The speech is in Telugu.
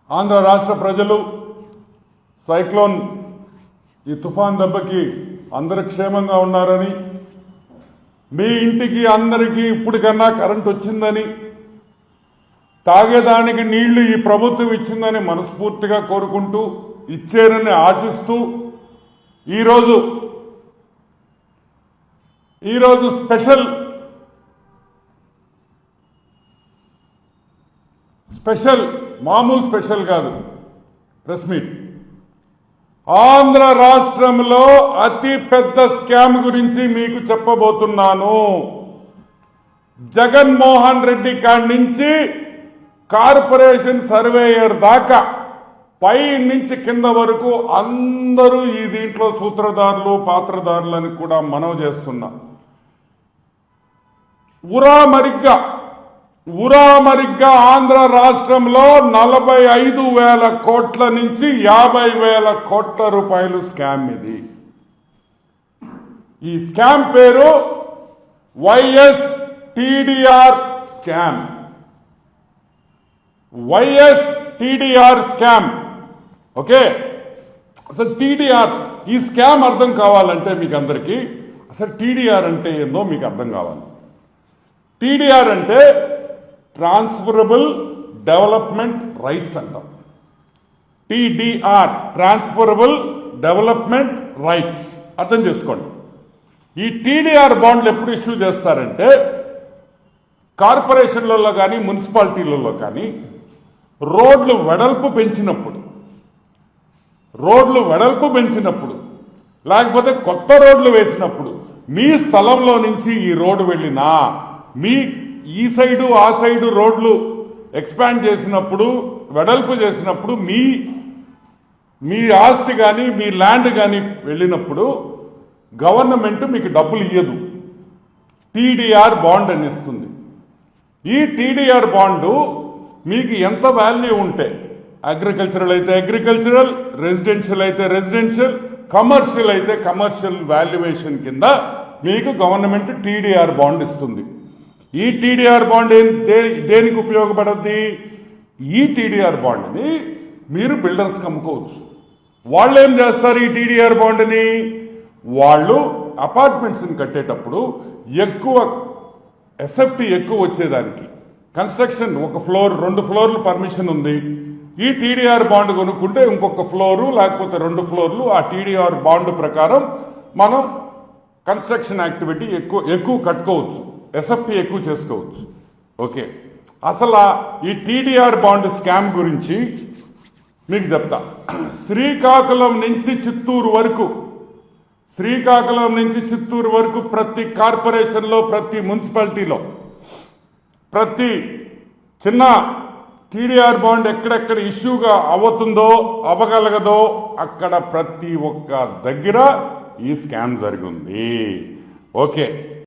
ఆంధ్ర రాష్ట్ర ప్రజలు సైక్లోన్ ఈ తుఫాన్ దెబ్బకి అందరూ క్షేమంగా ఉన్నారని, మీ ఇంటికి అందరికీ ఇప్పటికన్నా కరెంట్ వచ్చిందని, తాగేదానికి నీళ్లు ఈ ప్రభుత్వం ఇచ్చిందని మనస్ఫూర్తిగా కోరుకుంటూ, ఇచ్చారని ఆశిస్తూ ఈరోజు స్పెషల్ మామూలు స్పెషల్ కాదు, ప్రెస్ మీట్. ఆంధ్ర రాష్ట్రంలో అతి పెద్ద స్కామ్ గురించి మీకు చెప్పబోతున్నాను. జగన్మోహన్ రెడ్డి కాడి నుంచి కార్పొరేషన్ సర్వేయర్ దాకా పై నుంచి కింద వరకు అందరూ ఈ దీంట్లో సూత్రధారులు పాత్రధారులని కూడా మనవి చేస్తున్నా. ఉరామరిగ్గా ఆంధ్ర రాష్ట్రంలో 45,000 కోట్ల నుంచి 50,000 కోట్ల రూపాయలు స్కామ్. ఇది ఈ స్కామ్ పేరు YS TDR scam. YS TDR scam. Okay, అసలు టీడీఆర్ ఈ స్కామ్ అర్థం కావాలంటే మీకు అందరికీ అసలు టీడీఆర్ అంటే ఏందో మీకు అర్థం కావాలి. టీడీఆర్ అంటే ట్రాన్స్ఫరబుల్ డెవలప్మెంట్ రైట్స్ అంటాం. టీడీఆర్ ట్రాన్స్ఫరబుల్ డెవలప్మెంట్ రైట్స్ అర్థం చేసుకోండి. ఈ టీడీఆర్ బాండ్లు ఎప్పుడు ఇష్యూ చేస్తారంటే కార్పొరేషన్లలో కానీ మున్సిపాలిటీలలో కానీ రోడ్లు వెడల్పు పెంచినప్పుడు లేకపోతే కొత్త రోడ్లు వేసినప్పుడు, మీ స్థలంలో నుంచి ఈ రోడ్డు వెళ్ళినా, మీ ఈ సైడు ఆ సైడు రోడ్లు ఎక్స్పాండ్ చేసినప్పుడు, వెడల్పు చేసినప్పుడు మీ ఆస్తి కానీ మీ ల్యాండ్ కానీ వెళ్ళినప్పుడు గవర్నమెంట్ మీకు డబ్బులు ఇయ్యదు, టీడీఆర్ బాండ్ అని ఇస్తుంది. ఈ టీడీఆర్ బాండు మీకు ఎంత వాల్యూ ఉంటే, అగ్రికల్చరల్ అయితే అగ్రికల్చరల్, రెసిడెన్షియల్ అయితే రెసిడెన్షియల్, కమర్షియల్ అయితే కమర్షియల్ వాల్యుయేషన్ కింద మీకు గవర్నమెంట్ టీడీఆర్ బాండ్ ఇస్తుంది. ఈ టీడీఆర్ బాండ్ దేనికి ఉపయోగపడద్ది? ఈ టీడీఆర్ బాండ్ని మీరు బిల్డర్స్కి అమ్ముకోవచ్చు. వాళ్ళు ఏం చేస్తారు? ఈ టీడీఆర్ బాండ్ని వాళ్ళు అపార్ట్మెంట్స్ని కట్టేటప్పుడు ఎక్కువ ఎస్ఎఫ్టీ ఎక్కువ వచ్చేదానికి, కన్స్ట్రక్షన్ 1 ఫ్లోర్ 2 ఫ్లోర్లు పర్మిషన్ ఉంది, ఈ టీడీఆర్ బాండ్ కొనుక్కుంటే ఇంకొక ఫ్లోరు లేకపోతే 2 ఫ్లోర్లు ఆ టీడీఆర్ బాండ్ ప్రకారం మనం కన్స్ట్రక్షన్ యాక్టివిటీ ఎక్కువ కట్టుకోవచ్చు, ఎస్ఎఫ్టీ ఎక్కువ చేసుకోవచ్చు. ఓకే, అసలు ఈ టీడీఆర్ బాండ్ స్కామ్ గురించి మీకు చెప్తా. శ్రీకాకుళం నుంచి చిత్తూరు వరకు ప్రతి కార్పొరేషన్లో, ప్రతి మున్సిపాలిటీలో, ప్రతి చిన్న టీడీఆర్ బాండ్ ఎక్కడెక్కడ ఇష్యూగా అవ్వగలగదో అక్కడ ప్రతి ఒక్క దగ్గర ఈ స్కామ్ జరిగింది. ఓకే.